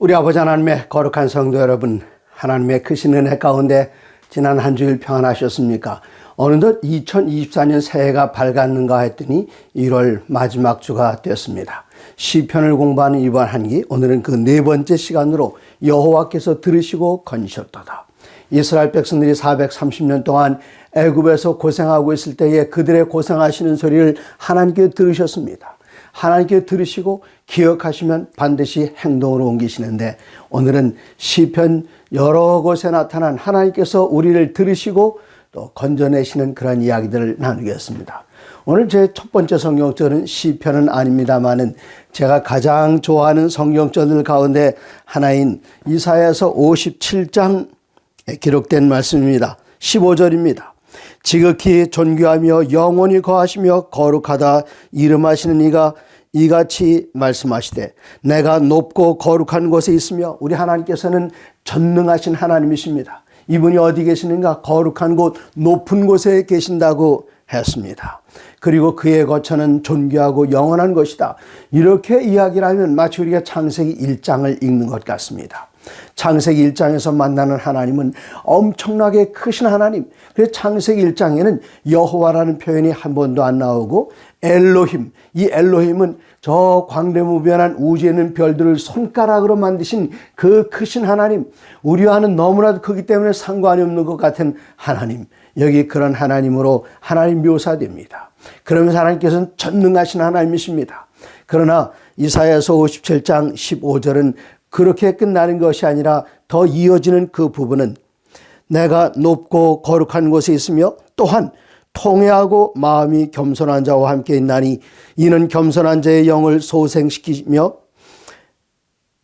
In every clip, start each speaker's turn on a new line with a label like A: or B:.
A: 우리 아버지 하나님의 거룩한 성도 여러분, 하나님의 크신 은혜 가운데 지난 한 주일 평안하셨습니까? 어느덧 2024년 새해가 밝았는가 했더니 1월 마지막 주가 되었습니다. 시편을 공부하는 이번 한기, 오늘은 그 네 번째 시간으로 여호와께서 들으시고 건지셨도다. 이스라엘 백성들이 430년 동안 애굽에서 고생하고 있을 때에 그들의 고생하시는 소리를 하나님께 들으셨습니다. 하나님께 들으시고 기억하시면 반드시 행동으로 옮기시는데, 오늘은 시편 여러 곳에 나타난 하나님께서 우리를 들으시고 또 건져내시는 그런 이야기들을 나누겠습니다. 오늘 제 첫 번째 성경절은 시편은 아닙니다만은 제가 가장 좋아하는 성경절들 가운데 하나인 이사야서 57장에 기록된 말씀입니다. 15절입니다. 지극히 존귀하며 영원히 거하시며 거룩하다 이름하시는 이가 이같이 말씀하시되, 내가 높고 거룩한 곳에 있으며, 우리 하나님께서는 전능하신 하나님이십니다. 이분이 어디 계시는가? 거룩한 곳, 높은 곳에 계신다고 했습니다. 그리고 그의 거처는 존귀하고 영원한 것이다. 이렇게 이야기를 하면 마치 우리가 창세기 1장을 읽는 것 같습니다. 창세기 1장에서 만나는 하나님은 엄청나게 크신 하나님. 그래서 창세기 1장에는 여호와라는 표현이 한 번도 안 나오고, 엘로힘, 이 엘로힘은 저 광대무변한 우주에 있는 별들을 손가락으로 만드신 그 크신 하나님, 우리와는 너무나도 크기 때문에 상관이 없는 것 같은 하나님, 여기 그런 하나님으로 하나님 묘사됩니다. 그러면서 하나님께서는 전능하신 하나님이십니다. 그러나 이사야서 57장 15절은 그렇게 끝나는 것이 아니라 더 이어지는 그 부분은, 내가 높고 거룩한 곳에 있으며 또한 통회하고 마음이 겸손한 자와 함께 있나니, 이는 겸손한 자의 영을 소생시키며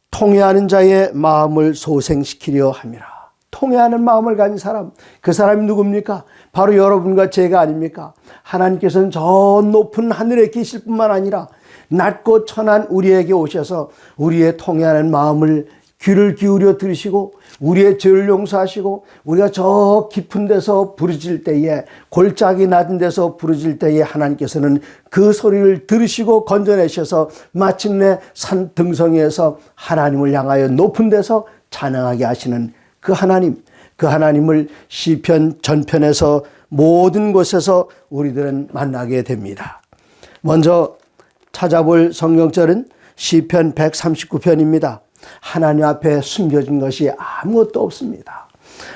A: 통회하는 자의 마음을 소생시키려 함이라. 통회하는 마음을 가진 사람, 그 사람이 누굽니까? 바로 여러분과 제가 아닙니까? 하나님께서는 저 높은 하늘에 계실 뿐만 아니라 낮고 천한 우리에게 오셔서 우리의 통회하는 마음을 귀를 기울여 들으시고 우리의 죄를 용서하시고, 우리가 저 깊은 데서 부르짖을 때에, 골짜기 낮은 데서 부르짖을 때에 하나님께서는 그 소리를 들으시고 건져내셔서 마침내 산 등성이에서 하나님을 향하여 높은 데서 찬양하게 하시는 그 하나님, 그 하나님을 시편 전편에서 모든 곳에서 우리들은 만나게 됩니다. 먼저 찾아볼 성경절은 시편 139편입니다. 하나님 앞에 숨겨진 것이 아무것도 없습니다.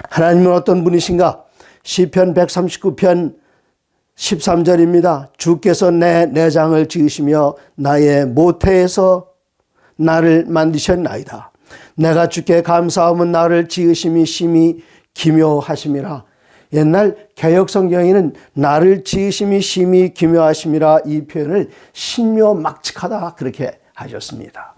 A: 하나님은 어떤 분이신가? 시편 139편 13절입니다. 주께서 내 내장을 지으시며 나의 모태에서 나를 만드셨나이다. 내가 주께 감사하면 나를 지으심이 심히 기묘하심이라. 옛날 개역성경에는 나를 지으심이 심히 기묘하심이라, 이 표현을 신묘막측하다 그렇게 하셨습니다.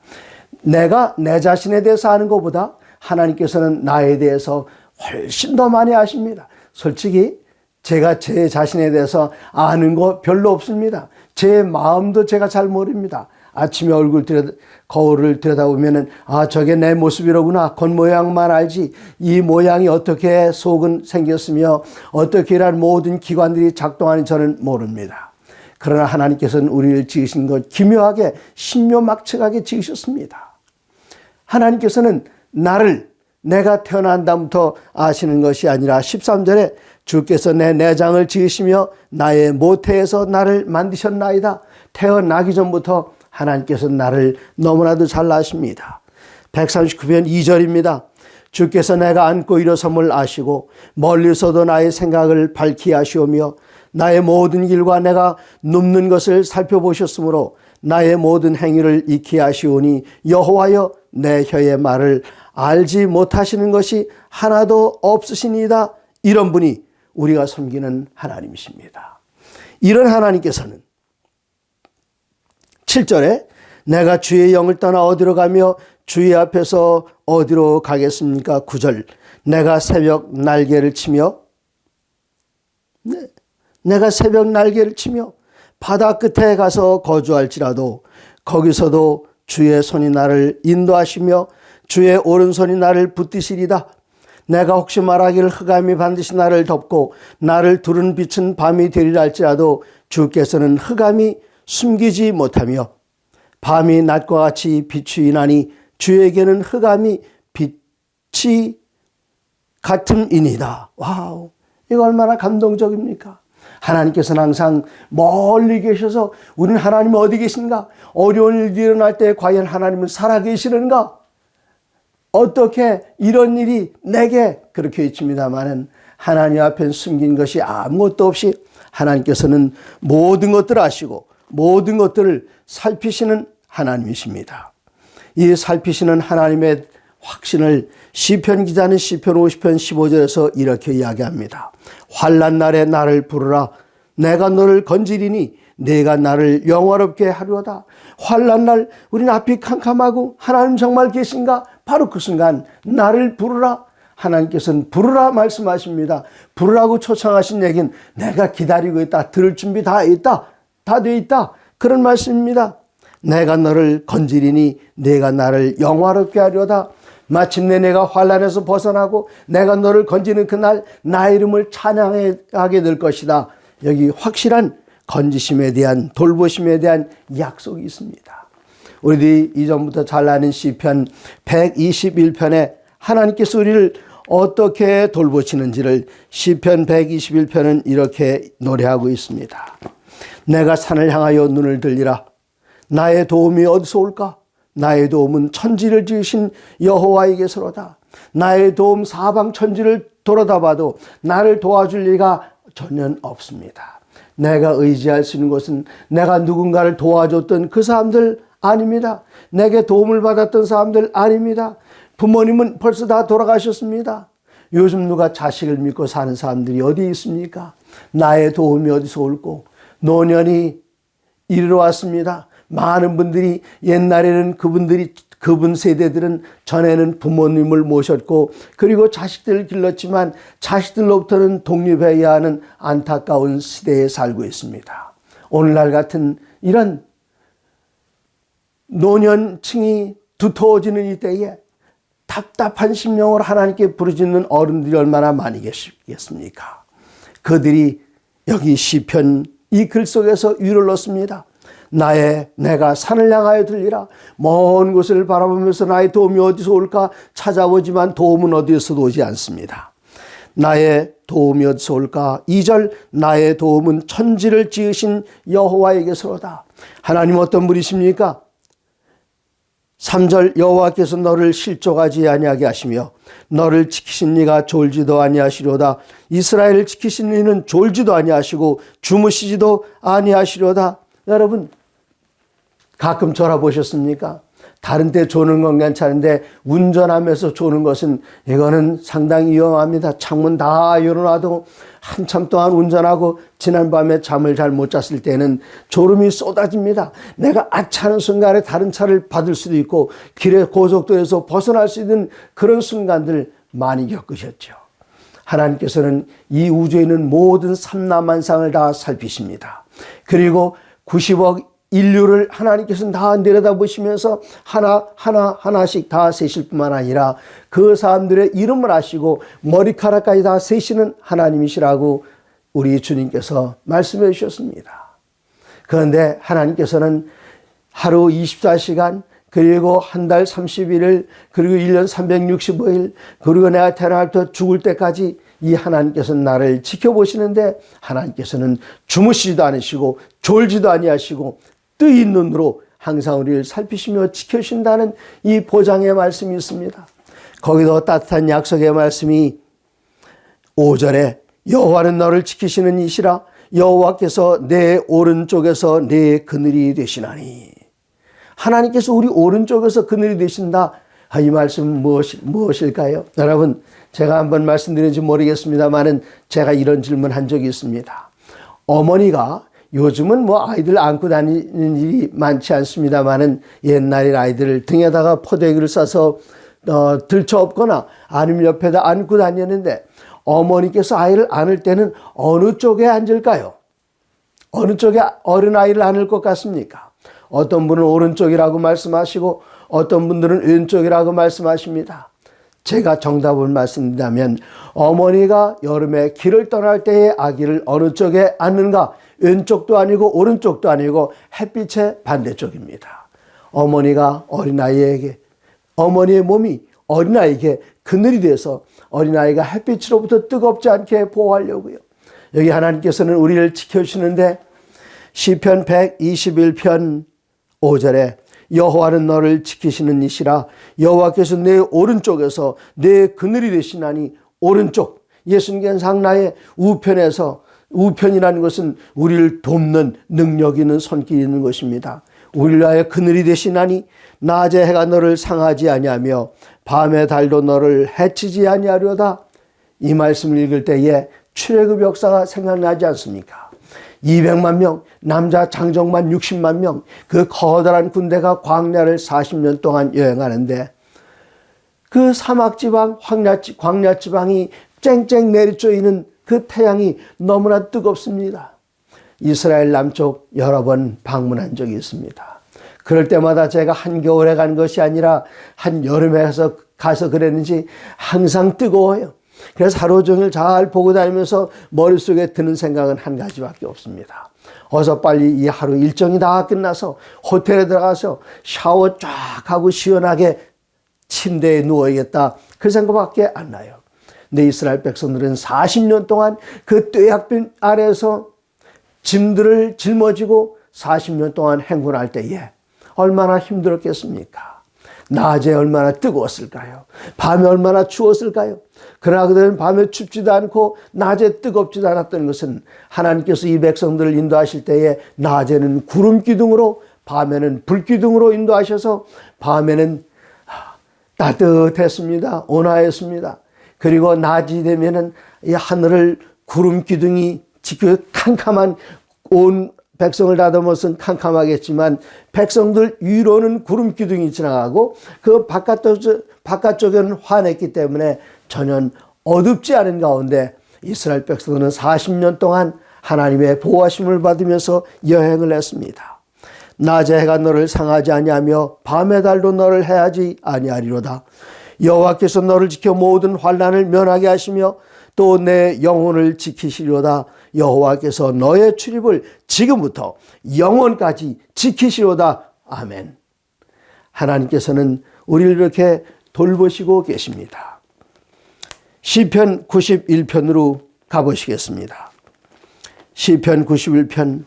A: 내가 내 자신에 대해서 아는 것보다 하나님께서는 나에 대해서 훨씬 더 많이 아십니다. 솔직히 제가 제 자신에 대해서 아는 거 별로 없습니다. 제 마음도 제가 잘 모릅니다. 아침에 거울을 들여다보면 저게 내 모습이로구나, 겉모양만 알지 이 모양이 어떻게 속은 생겼으며 어떻게 이런 모든 기관들이 작동하는지 저는 모릅니다. 그러나 하나님께서는 우리를 지으신 것 기묘하게 신묘막측하게 지으셨습니다. 하나님께서는 나를 내가 태어난 다음부터 아시는 것이 아니라 13절에 주께서 내 내장을 지으시며 나의 모태에서 나를 만드셨나이다. 태어나기 전부터 하나님께서 나를 너무나도 잘 아십니다. 139편 2절입니다. 주께서 내가 앉고 일어섬을 아시고 멀리서도 나의 생각을 밝히 아시오며 나의 모든 길과 내가 눕는 것을 살펴보셨으므로 나의 모든 행위를 익히 아시오니, 여호와여 내 혀의 말을 알지 못하시는 것이 하나도 없으시니이다. 이런 분이 우리가 섬기는 하나님이십니다. 이런 하나님께서는 7절에 내가 주의 영을 떠나 어디로 가며 주의 앞에서 어디로 가겠습니까? 9절 내가 새벽 날개를 치며 바다 끝에 가서 거주할지라도 거기서도 주의 손이 나를 인도하시며 주의 오른손이 나를 붙드시리다. 내가 혹시 말하기를 흑암이 반드시 나를 덮고 나를 두른 빛은 밤이 되리라 할지라도 주께서는 흑암이 숨기지 못하며 밤이 낮과 같이 비추이나니 주에게는 흑암이 빛이 같음이니이다. 와우, 이거 얼마나 감동적입니까? 하나님께서는 항상 멀리 계셔서 우리는 하나님 어디 계신가? 어려운 일이 일어날 때 과연 하나님은 살아계시는가? 어떻게 이런 일이 내게 그렇게 외칩니다마는 하나님 앞에 숨긴 것이 아무것도 없이 하나님께서는 모든 것들을 아시고 모든 것들을 살피시는 하나님이십니다. 이 살피시는 하나님의 확신을 시편 기자는 시편 50편 15절에서 이렇게 이야기합니다. 환난 날에 나를 부르라. 내가 너를 건지리니 내가 나를 영화롭게 하려다. 환난 날 우리는 앞이 캄캄하고 하나님 정말 계신가? 바로 그 순간 나를 부르라. 하나님께서는 부르라 말씀하십니다. 부르라고 초청하신 얘기는 내가 기다리고 있다. 들을 준비 다 있다. 다 돼 있다. 그런 말씀입니다. 내가 너를 건지리니 내가 나를 영화롭게 하려다. 마침내 내가 환난에서 벗어나고 내가 너를 건지는 그날 나의 이름을 찬양하게 될 것이다. 여기 확실한 건지심에 대한 돌보심에 대한 약속이 있습니다. 우리들이 이전부터 잘 아는 시편 121편에 하나님께서 우리를 어떻게 돌보시는지를 시편 121편은 이렇게 노래하고 있습니다. 내가 산을 향하여 눈을 들리라. 나의 도움이 어디서 올까? 나의 도움은 천지를 지으신 여호와에게서로다. 나의 도움 사방 천지를 돌아다봐도 나를 도와줄 리가 전혀 없습니다. 내가 의지할 수 있는 것은 내가 누군가를 도와줬던 그 사람들 아닙니다. 내게 도움을 받았던 사람들 아닙니다. 부모님은 벌써 다 돌아가셨습니다. 요즘 누가 자식을 믿고 사는 사람들이 어디 있습니까? 나의 도움이 어디서 올고 노년이 이르러 왔습니다. 많은 분들이 옛날에는 그분 세대들은 전에는 부모님을 모셨고 그리고 자식들을 길렀지만 자식들로부터는 독립해야 하는 안타까운 시대에 살고 있습니다. 오늘날 같은 이런 노년층이 두터워지는 이때에 답답한 심령을 하나님께 부르짖는 어른들이 얼마나 많이 계시겠습니까? 그들이 여기 시편 이 글 속에서 위로를 얻습니다. 내가 산을 향하여 들리라. 먼 곳을 바라보면서 나의 도움이 어디서 올까 찾아보지만 도움은 어디에서도 오지 않습니다. 나의 도움이 어디서 올까? 2절 나의 도움은 천지를 지으신 여호와에게서로다. 하나님 어떤 분이십니까? 3절 여호와께서 너를 실족하지 아니하게 하시며 너를 지키신 이가 졸지도 아니하시려다. 이스라엘을 지키신 이는 졸지도 아니하시고 주무시지도 아니하시려다. 여러분 가끔 졸아보셨습니까? 다른 때 조는 건 괜찮은데 운전하면서 조는 것은 이거는 상당히 위험합니다. 창문 다 열어놔도 한참 동안 운전하고 지난밤에 잠을 잘 못 잤을 때는 졸음이 쏟아집니다. 내가 아차하는 순간에 다른 차를 받을 수도 있고 길에 고속도로에서 벗어날 수 있는 그런 순간들 많이 겪으셨죠. 하나님께서는 이 우주에 있는 모든 삼라만상을 다 살피십니다. 그리고 90억 인류를 하나님께서는 다 내려다보시면서 하나씩 다 세실 뿐만 아니라 그 사람들의 이름을 아시고 머리카락까지 다 세시는 하나님이시라고 우리 주님께서 말씀해 주셨습니다. 그런데 하나님께서는 하루 24시간 그리고 한 달 31일 그리고 1년 365일 그리고 내가 태어날부터 죽을 때까지 이 하나님께서는 나를 지켜보시는데 하나님께서는 주무시지도 않으시고 졸지도 아니하시고 뜨인 눈으로 항상 우리를 살피시며 지켜주신다는 이 보장의 말씀이 있습니다. 거기도 따뜻한 약속의 말씀이 5절에 여호와는 너를 지키시는 이시라 여호와께서 내 오른쪽에서 내 그늘이 되시나니. 하나님께서 우리 오른쪽에서 그늘이 되신다. 이 말씀은 무엇일까요? 여러분 제가 한번 말씀드렸는지 모르겠습니다만은 제가 이런 질문한 적이 있습니다. 어머니가 요즘은 아이들 안고 다니는 일이 많지 않습니다만은 옛날에 아이들을 등에다가 포대기를 싸서 들쳐업거나 아니면 옆에다 안고 다녔는데 어머니께서 아이를 안을 때는 어느 쪽에 앉을까요? 어느 쪽에 어린아이를 안을 것 같습니까? 어떤 분은 오른쪽이라고 말씀하시고 어떤 분들은 왼쪽이라고 말씀하십니다. 제가 정답을 말씀드리자면 어머니가 여름에 길을 떠날 때의 아기를 어느 쪽에 앉는가? 왼쪽도 아니고 오른쪽도 아니고 햇빛의 반대쪽입니다. 어머니가 어린아이에게 어머니의 몸이 어린아이에게 그늘이 돼서 어린아이가 햇빛으로부터 뜨겁지 않게 보호하려고요. 여기 하나님께서는 우리를 지켜주시는데 시편 121편 5절에 여호와는 너를 지키시는 이시라 여호와께서 내 오른쪽에서 내 그늘이 되시나니 오른쪽 예수님께서 상나의 우편에서 우편이라는 것은 우리를 돕는 능력 있는 손길이 있는 것입니다. 우리를 위하여 그늘이 되시나니 낮에 해가 너를 상하지 아니하며 밤의 달도 너를 해치지 아니하려다. 이 말씀을 읽을 때에 출애굽 역사가 생각나지 않습니까? 200만 명, 남자 장정만 60만 명, 그 커다란 군대가 광야를 40년 동안 여행하는데 그 사막지방, 광야지방이 쨍쨍 내리쬐이는 그 태양이 너무나 뜨겁습니다. 이스라엘 남쪽 여러 번 방문한 적이 있습니다. 그럴 때마다 제가 한겨울에 간 것이 아니라 한여름에 가서 그랬는지 항상 뜨거워요. 그래서 하루 종일 잘 보고 다니면서 머릿속에 드는 생각은 한 가지밖에 없습니다. 어서 빨리 이 하루 일정이 다 끝나서 호텔에 들어가서 샤워 쫙 하고 시원하게 침대에 누워야겠다. 그 생각밖에 안 나요. 근데 이스라엘 백성들은 40년 동안 그 뙤약빛 아래에서 짐들을 짊어지고 40년 동안 행군할 때에 얼마나 힘들었겠습니까? 낮에 얼마나 뜨거웠을까요? 밤에 얼마나 추웠을까요? 그러나 그들은 밤에 춥지도 않고 낮에 뜨겁지도 않았던 것은 하나님께서 이 백성들을 인도하실 때에 낮에는 구름 기둥으로 밤에는 불 기둥으로 인도하셔서 밤에는 따뜻했습니다. 온화했습니다. 그리고 낮이 되면은 이 하늘을 구름 기둥이 지켜 캄캄한 온 백성을 다듬어서 캄캄하겠지만 백성들 위로는 구름 기둥이 지나가고 그 바깥쪽에는 환했기 때문에 전혀 어둡지 않은 가운데 이스라엘 백성들은 40년 동안 하나님의 보호하심을 받으면서 여행을 했습니다. 낮에 해가 너를 상하지 아니하며 밤의 달도 너를 해하지 아니하리로다. 여호와께서 너를 지켜 모든 환난을 면하게 하시며 또 내 영혼을 지키시리로다. 여호와께서 너의 출입을 지금부터 영원까지 지키시리로다. 아멘. 하나님께서는 우리를 이렇게 돌보시고 계십니다. 시편 91편으로 가보시겠습니다. 시편 91편.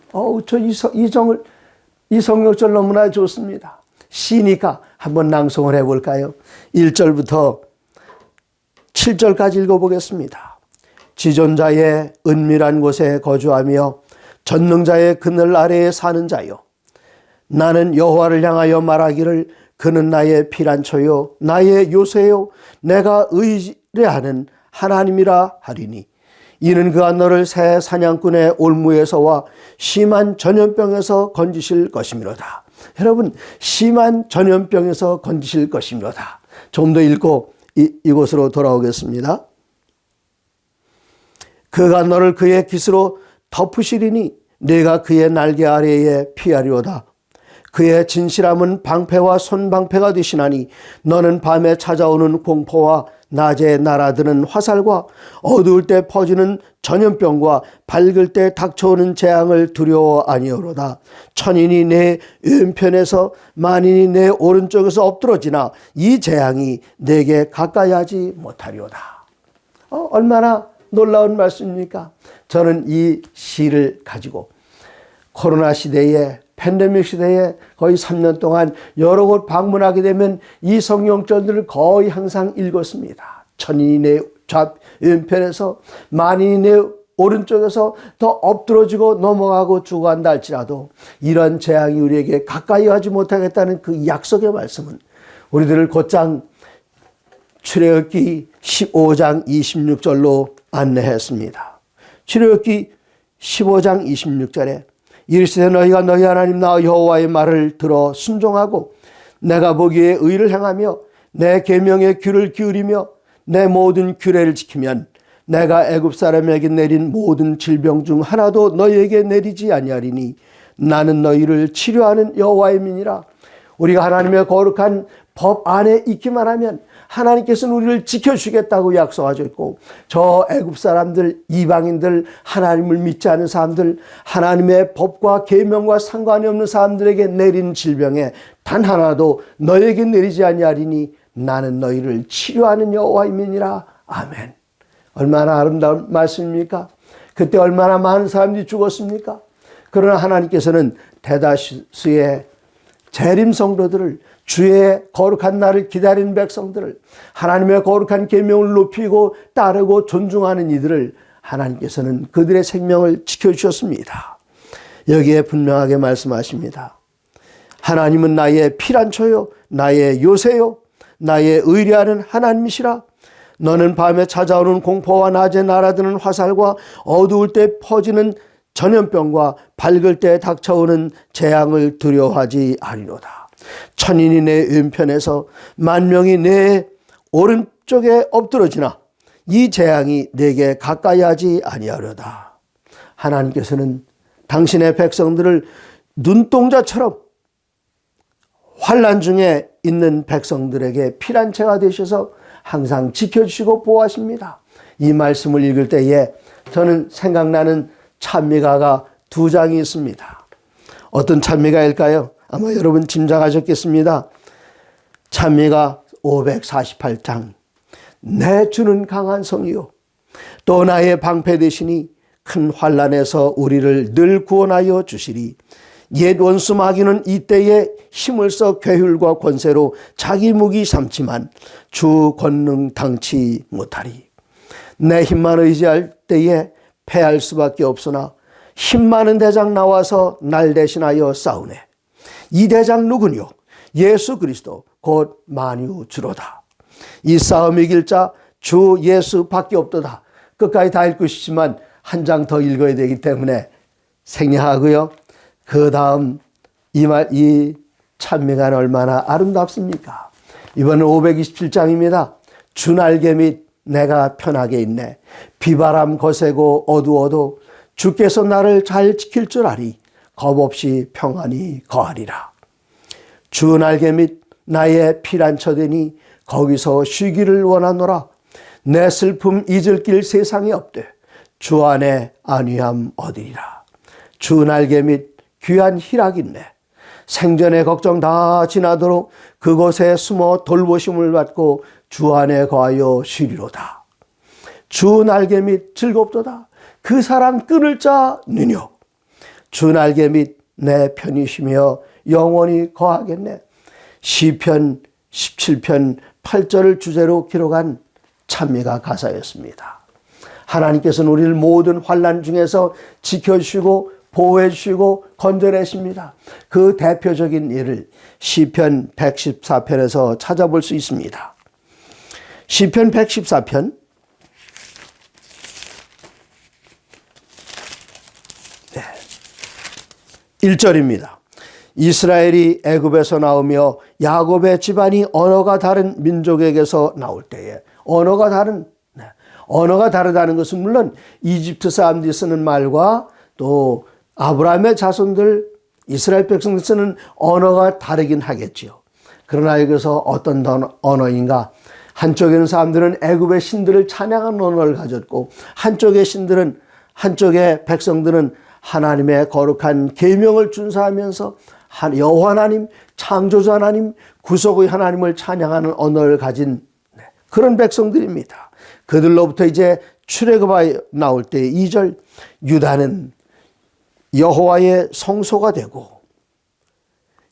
A: 이 성경절 너무나 좋습니다. 시니까 한번 낭송을 해볼까요? 1절부터 7절까지 읽어보겠습니다. 지존자의 은밀한 곳에 거주하며 전능자의 그늘 아래에 사는 자요. 나는 여호와를 향하여 말하기를 그는 나의 피난처요 나의 요새요 내가 의뢰하는 하나님이라 하리니 이는 그가 너를 새 사냥꾼의 올무에서와 심한 전염병에서 건지실 것이미로다. 여러분, 심한 전염병에서 건지실 것이미로다. 좀 더 읽고 이곳으로 돌아오겠습니다. 그가 너를 그의 깃으로 덮으시리니 네가 그의 날개 아래에 피하리로다. 그의 진실함은 방패와 손방패가 되시나니 너는 밤에 찾아오는 공포와 낮에 날아드는 화살과 어두울 때 퍼지는 전염병과 밝을 때 닥쳐오는 재앙을 두려워 아니오로다. 천인이 내 왼편에서 만인이 내 오른쪽에서 엎드러지나 이 재앙이 내게 가까이 하지 못하리오다. 얼마나 놀라운 말씀입니까? 저는 이 시를 가지고 코로나 시대에 팬데믹 시대에 거의 3년 동안 여러 곳 방문하게 되면 이 성경절들을 거의 항상 읽었습니다. 천인이 내 왼편에서 만인이 내 오른쪽에서 더 엎드러지고 넘어가고 죽어간다 할지라도 이런 재앙이 우리에게 가까이 하지 못하겠다는 그 약속의 말씀은 우리들을 곧장 출애굽기 15장 26절로 안내했습니다. 출애굽기 15장 26절에 이르시되 너희가 너희 하나님 나 여호와의 말을 들어 순종하고 내가 보기에 의를 행하며 내 계명에 귀를 기울이며 내 모든 규례를 지키면 내가 애굽 사람에게 내린 모든 질병 중 하나도 너희에게 내리지 아니하리니 나는 너희를 치료하는 여호와의 민이라. 우리가 하나님의 거룩한 법 안에 있기만 하면 하나님께서는 우리를 지켜주겠다고 약속하셨고 저 애굽 사람들, 이방인들, 하나님을 믿지 않은 사람들, 하나님의 법과 계명과 상관이 없는 사람들에게 내린 질병에 단 하나도 너에게 내리지 아니하리니 나는 너희를 치료하는 여호와임이니라. 아멘. 얼마나 아름다운 말씀입니까? 그때 얼마나 많은 사람들이 죽었습니까? 그러나 하나님께서는 대다수의 재림 성도들을, 주의 거룩한 날을 기다리는 백성들을, 하나님의 거룩한 계명을 높이고 따르고 존중하는 이들을 하나님께서는 그들의 생명을 지켜주셨습니다. 여기에 분명하게 말씀하십니다. 하나님은 나의 피난처요 나의 요새요 나의 의뢰하는 하나님이시라. 너는 밤에 찾아오는 공포와 낮에 날아드는 화살과 어두울 때 퍼지는 전염병과 밝을 때 닥쳐오는 재앙을 두려워하지 아니로다. 천인이 내 왼편에서 만명이 내 오른쪽에 엎드러지나 이 재앙이 내게 가까이 하지 아니하려다. 하나님께서는 당신의 백성들을 눈동자처럼 환난 중에 있는 백성들에게 피난처가 되셔서 항상 지켜주시고 보호하십니다. 이 말씀을 읽을 때에 저는 생각나는 찬미가가 두 장이 있습니다. 어떤 찬미가일까요? 아마 여러분 짐작하셨겠습니다. 찬미가 548장. 내 주는 강한 성이요 또 나의 방패 되시니 큰 환난에서 우리를 늘 구원하여 주시리. 옛 원수 마귀는 이때에 힘을 써 괴휼과 권세로 자기 무기 삼지만 주 권능 당치 못하리. 내 힘만 의지할 때에 패할 수밖에 없으나 힘 많은 대장 나와서 날 대신하여 싸우네. 이 대장 누구뇨? 예수 그리스도 곧 만유 주로다. 이 싸움 이길 자 주 예수밖에 없도다. 끝까지 다 읽고 싶지만 한 장 더 읽어야 되기 때문에 생략하고요. 그 다음 이 찬미가 얼마나 아름답습니까? 이번은 527장입니다. 주 날개 및 내가 편하게 있네. 비바람 거세고 어두워도 주께서 나를 잘 지킬 줄 아리. 겁 없이 평안히 거하리라. 주 날개 및 나의 피난처 되니 거기서 쉬기를 원하노라. 내 슬픔 잊을 길 세상에 없되 주 안에 안위함 얻으리라. 주 날개 및 귀한 희락 있네. 생전의 걱정 다 지나도록 그곳에 숨어 돌보심을 받고 주 안에 거하여 쉬리로다. 주 날개 및 즐겁도다. 그 사랑 끊을 자 느뇨. 주 날개 및 내 편이시며 영원히 거하겠네. 시편 17편 8절을 주제로 기록한 찬미가 가사였습니다. 하나님께서는 우리를 모든 환난 중에서 지켜주시고 보호해 주시고 건져내십니다. 그 대표적인 예를 시편 114편에서 찾아볼 수 있습니다. 시편 114편 1절입니다. 이스라엘이 애굽에서 나오며 야곱의 집안이 언어가 다른 민족에게서 나올 때에 언어가 다르다는 것은 물론 이집트 사람들이 쓰는 말과 또 아브라함의 자손들 이스라엘 백성들 쓰는 언어가 다르긴 하겠지요. 그러나 여기서 어떤 언어인가? 한쪽에는 사람들은 애굽의 신들을 찬양하는 언어를 가졌고 한쪽의 백성들은 하나님의 거룩한 계명을 준수하면서 여호와 하나님, 창조자 하나님, 구속의 하나님을 찬양하는 언어를 가진 그런 백성들입니다. 그들로부터 이제 출애굽이 나올 때 2절 유다는 여호와의 성소가 되고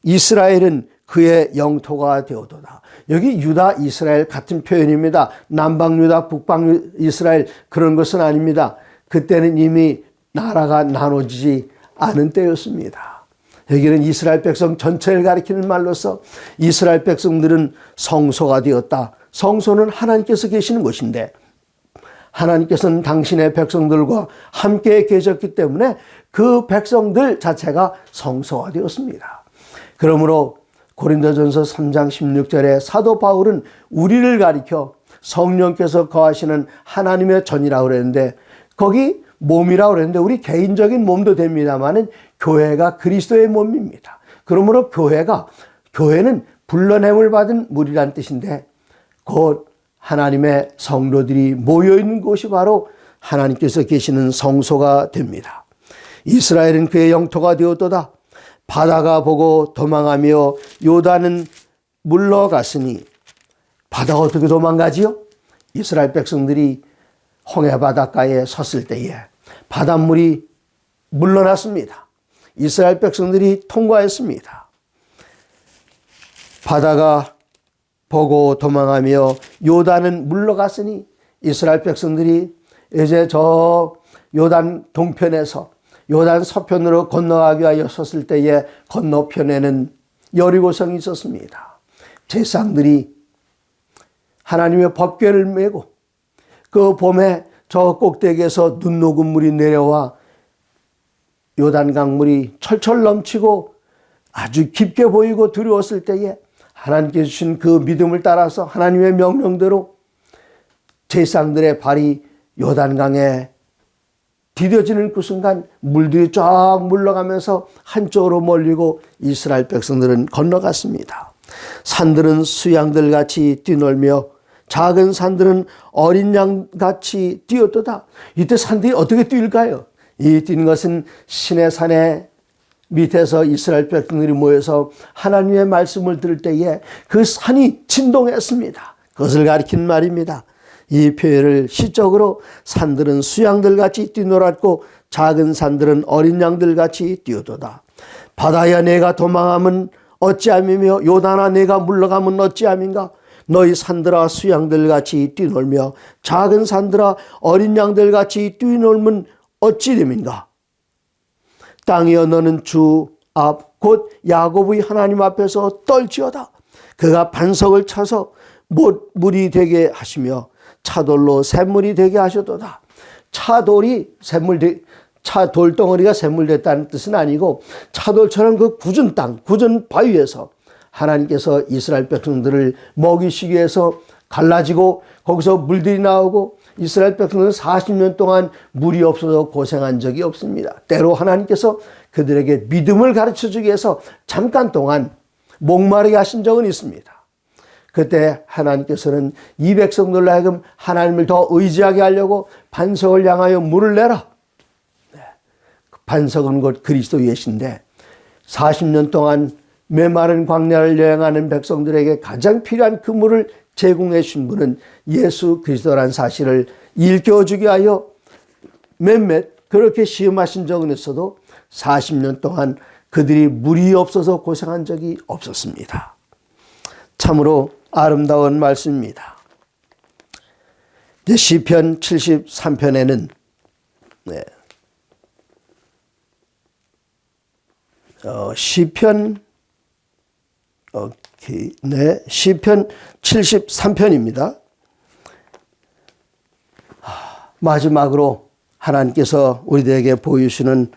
A: 이스라엘은 그의 영토가 되어도다. 여기 유다, 이스라엘 같은 표현입니다. 남방 유다, 북방 이스라엘 그런 것은 아닙니다. 그때는 이미 나라가 나눠지지 않은 때였습니다. 여기는 이스라엘 백성 전체를 가리키는 말로서 이스라엘 백성들은 성소가 되었다. 성소는 하나님께서 계시는 곳인데 하나님께서는 당신의 백성들과 함께 계셨기 때문에 그 백성들 자체가 성소가 되었습니다. 그러므로 고린도전서 3장 16절에 사도 바울은 우리를 가리켜 성령께서 거하시는 하나님의 전이라고 그랬는데 거기 몸이라고 그랬는데 우리 개인적인 몸도 됩니다만은 교회가 그리스도의 몸입니다. 그러므로 교회는 불러냄을 받은 무리란 뜻인데 곧 하나님의 성도들이 모여있는 곳이 바로 하나님께서 계시는 성소가 됩니다. 이스라엘은 그의 영토가 되었도다. 바다가 보고 도망하며 요단은 물러갔으니. 바다가 어떻게 도망가지요? 이스라엘 백성들이 홍해 바닷가에 섰을 때에 바닷물이 물러났습니다. 이스라엘 백성들이 통과했습니다. 바다가 보고 도망하며 요단은 물러갔으니 이스라엘 백성들이 이제 저 요단 동편에서 요단 서편으로 건너가기 위하여 섰을 때에 건너편에는 여리고성이 있었습니다. 제사장들이 하나님의 법궤를 메고 그 봄에 저 꼭대기에서 눈 녹은 물이 내려와 요단 강물이 철철 넘치고 아주 깊게 보이고 두려웠을 때에 하나님께서 주신 그 믿음을 따라서 하나님의 명령대로 제사장들의 발이 요단강에 디뎌지는 그 순간 물들이 쫙 물러가면서 한쪽으로 몰리고 이스라엘 백성들은 건너갔습니다. 산들은 수양들 같이 뛰놀며 작은 산들은 어린 양 같이 뛰었도다. 이때 산들이 어떻게 뛸까요? 이 뛰는 것은 시내산의 밑에서 이스라엘 백성들이 모여서 하나님의 말씀을 들을 때에 그 산이 진동했습니다. 그것을 가리킨 말입니다. 이 표현을 시적으로 산들은 수양들 같이 뛰놀았고 작은 산들은 어린 양들 같이 뛰어도다. 바다야 내가 도망하면 어찌함이며 요단아 내가 물러가면 어찌함인가. 너희 산들아 수양들 같이 뛰놀며 작은 산들아 어린 양들 같이 뛰놀면 어찌됨인가. 땅이여 너는 주 앞 곧 야곱의 하나님 앞에서 떨지어다. 그가 반석을 쳐서 못물이 되게 하시며 차돌로 샘물이 되게 하셨도다. 차돌이 돌덩어리가 샘물 됐다는 뜻은 아니고 차돌처럼 그 굳은 땅, 굳은 바위에서 하나님께서 이스라엘 백성들을 먹이시기 위해서 갈라지고 거기서 물들이 나오고 이스라엘 백성들은 40년 동안 물이 없어서 고생한 적이 없습니다. 때로 하나님께서 그들에게 믿음을 가르쳐주기 위해서 잠깐 동안 목마르게 하신 적은 있습니다. 그때 하나님께서는 이 백성들로 하여금 하나님을 더 의지하게 하려고 반석을 향하여 물을 내라. 반석은 곧 그리스도 예수인데 40년 동안 메마른 광야를 여행하는 백성들에게 가장 필요한 그 물을 제공해 주신 분은 예수 그리스도라는 사실을 일깨워주기 위하여 몇몇 그렇게 시험하신 적은 있어도 40년 동안 그들이 물이 없어서 고생한 적이 없었습니다. 참으로 아름다운 말씀입니다. 이제 시편 73편에는 시편 73편입니다. 마지막으로 하나님께서 우리들에게 보여주시는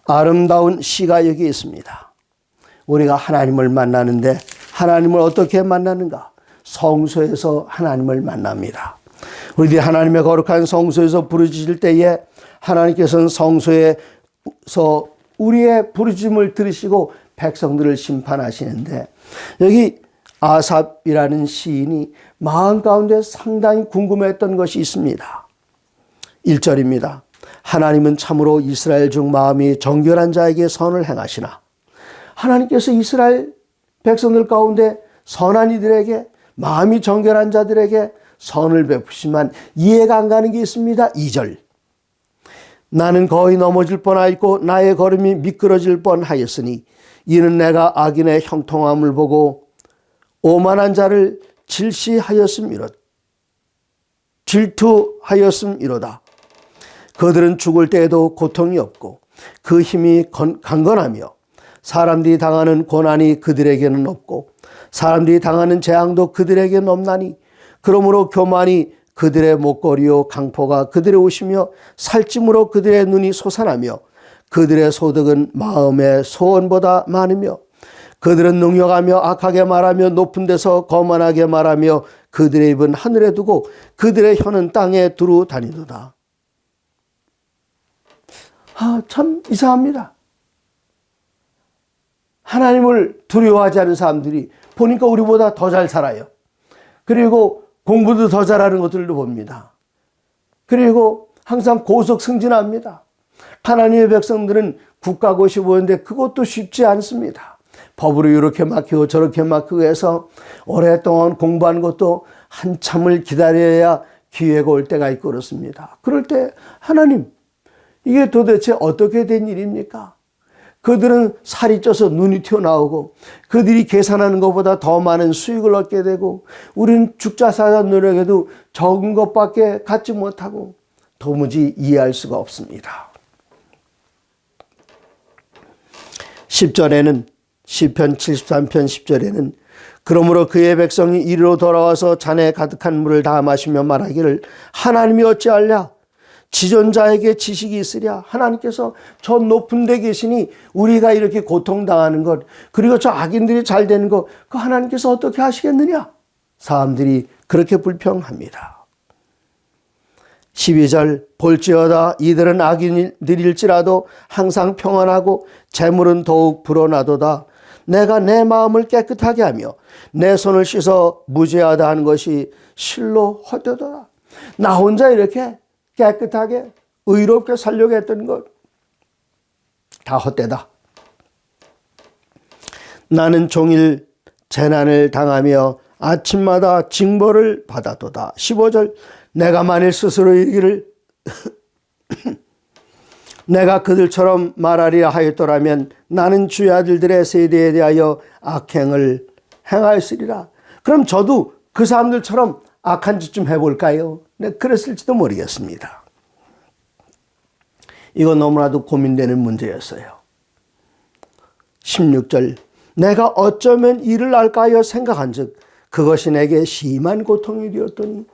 A: 아름다운 시가 여기 있습니다. 우리가 하나님을 만나는데 하나님을 어떻게 만나는가? 성소에서 하나님을 만납니다. 우리들이 하나님의 거룩한 성소에서 부르짖을 때에 하나님께서는 성소에서 우리의 부르짖음을 들으시고 백성들을 심판하시는데 여기 아삽이라는 시인이 마음 가운데 상당히 궁금했던 것이 있습니다. 1절입니다. 하나님은 참으로 이스라엘 중 마음이 정결한 자에게 선을 행하시나. 하나님께서 이스라엘 백성들 가운데 선한 이들에게 마음이 정결한 자들에게 선을 베푸시만 이해가 안 가는 게 있습니다. 2절. 나는 거의 넘어질 뻔하였고 나의 걸음이 미끄러질 뻔하였으니 이는 내가 악인의 형통함을 보고 오만한 자를 질투하였음이로다. 그들은 죽을 때에도 고통이 없고 그 힘이 강건하며 사람들이 당하는 고난이 그들에게는 없고 사람들이 당하는 재앙도 그들에게는 없나니 그러므로 교만이 그들의 목걸이요 강포가 그들의 옷이며 살찜으로 그들의 눈이 솟아나며 그들의 소득은 마음의 소원보다 많으며 그들은 능욕하며 악하게 말하며 높은 데서 거만하게 말하며 그들의 입은 하늘에 두고 그들의 혀는 땅에 두루 다니도다. 참 이상합니다. 하나님을 두려워하지 않는 사람들이 보니까 우리보다 더 잘 살아요. 그리고 공부도 더 잘하는 것들도 봅니다. 그리고 항상 고속 승진합니다. 하나님의 백성들은 국가고시 보는데 그것도 쉽지 않습니다. 법으로 이렇게 막히고 저렇게 막히고 해서 오랫동안 공부한 것도 한참을 기다려야 기회가 올 때가 있고 그렇습니다. 그럴 때 하나님, 이게 도대체 어떻게 된 일입니까? 그들은 살이 쪄서 눈이 튀어나오고 그들이 계산하는 것보다 더 많은 수익을 얻게 되고 우리는 죽자 사자 노력해도 적은 것밖에 갖지 못하고 도무지 이해할 수가 없습니다. 10절에는 시편 73편 10절에는 그러므로 그의 백성이 이리로 돌아와서 잔에 가득한 물을 다 마시며 말하기를 하나님이 어찌하랴? 지존자에게 지식이 있으랴? 하나님께서 저 높은 데 계시니 우리가 이렇게 고통당하는 것, 그리고 저 악인들이 잘 되는 것, 그 하나님께서 어떻게 하시겠느냐? 사람들이 그렇게 불평합니다. 12절 볼지어다 이들은 악인들일지라도 항상 평안하고 재물은 더욱 불어나도다. 내가 내 마음을 깨끗하게 하며 내 손을 씻어 무죄하다 하는 것이 실로 헛되도다. 나 혼자 이렇게 깨끗하게 의롭게 살려고 했던 것 다 헛되다. 나는 종일 재난을 당하며 아침마다 징벌을 받아도다. 15절 내가 만일 스스로 이르기를 내가 그들처럼 말하리라 하였더라면 나는 주의 아들들의 세대에 대하여 악행을 행하였으리라. 그럼 저도 그 사람들처럼 악한 짓 좀 해볼까요? 네, 그랬을지도 모르겠습니다. 이거 너무나도 고민되는 문제였어요. 16절 내가 어쩌면 이를 알까 하여 생각한 즉 그것이 내게 심한 고통이 되었더니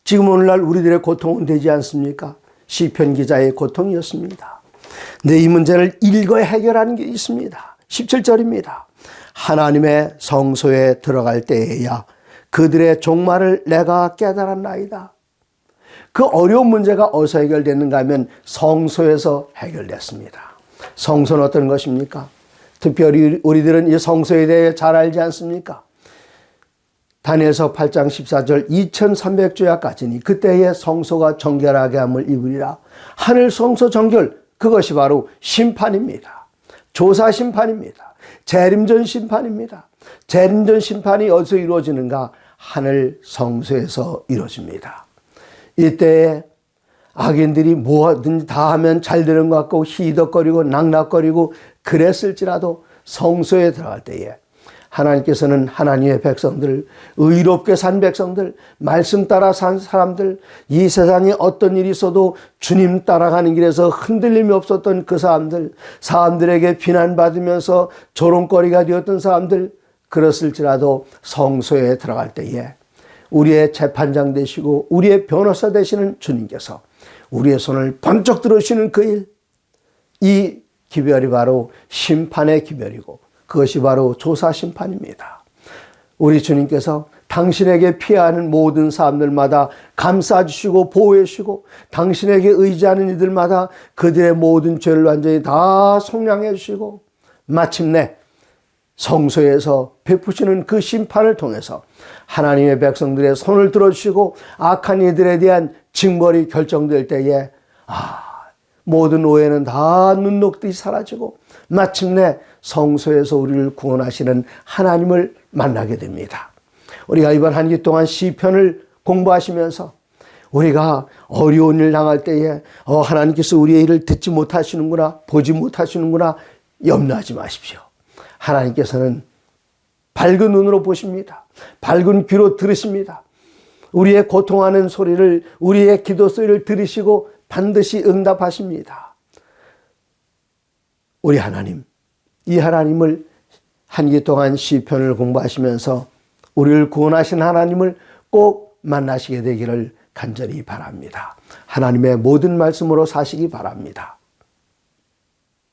A: 지금 오늘날 우리들의 고통은 되지 않습니까? 시편 기자의 고통이었습니다. 근데 이 문제를 읽어 해결하는 게 있습니다. 17절입니다. 하나님의 성소에 들어갈 때에야 그들의 종말을 내가 깨달았나이다. 그 어려운 문제가 어디서 해결됐는가 하면 성소에서 해결됐습니다. 성소는 어떤 것입니까? 특별히 우리들은 이 성소에 대해 잘 알지 않습니까? 다니엘서 8장 14절 2300조야까지니 그때의 성소가 정결하게 함을 입으리라. 하늘 성소 정결, 그것이 바로 심판입니다. 조사 심판입니다. 재림전 심판입니다. 재림전 심판이 어디서 이루어지는가? 하늘 성소에서 이루어집니다. 이때에 악인들이 뭐든지 다 하면 잘 되는 것 같고 희덕거리고 낙낙거리고 그랬을지라도 성소에 들어갈 때에 하나님께서는 하나님의 백성들, 의롭게 산 백성들, 말씀 따라 산 사람들, 이 세상에 어떤 일이 있어도 주님 따라가는 길에서 흔들림이 없었던 그 사람들, 사람들에게 비난받으면서 조롱거리가 되었던 사람들, 그랬을지라도 성소에 들어갈 때에 우리의 재판장 되시고 우리의 변호사 되시는 주님께서 우리의 손을 번쩍 들으시는 그 일, 이 기별이 바로 심판의 기별이고 그것이 바로 조사 심판입니다. 우리 주님께서 당신에게 피하는 모든 사람들마다 감싸주시고 보호해주시고 당신에게 의지하는 이들마다 그들의 모든 죄를 완전히 다 속량해 주시고 마침내 성소에서 베푸시는 그 심판을 통해서 하나님의 백성들의 손을 들어주시고 악한 이들에 대한 징벌이 결정될 때에 모든 오해는 다 눈 녹듯이 사라지고 마침내 성소에서 우리를 구원하시는 하나님을 만나게 됩니다. 우리가 이번 한 주 동안 시편을 공부하시면서 우리가 어려운 일 당할 때에 하나님께서 우리의 일을 듣지 못하시는구나, 보지 못하시는구나 염려하지 마십시오. 하나님께서는 밝은 눈으로 보십니다. 밝은 귀로 들으십니다. 우리의 고통하는 소리를, 우리의 기도 소리를 들으시고 반드시 응답하십니다. 우리 하나님, 이 하나님을 한 주 동안 시편을 공부하시면서 우리를 구원하신 하나님을 꼭 만나시게 되기를 간절히 바랍니다. 하나님의 모든 말씀으로 사시기 바랍니다.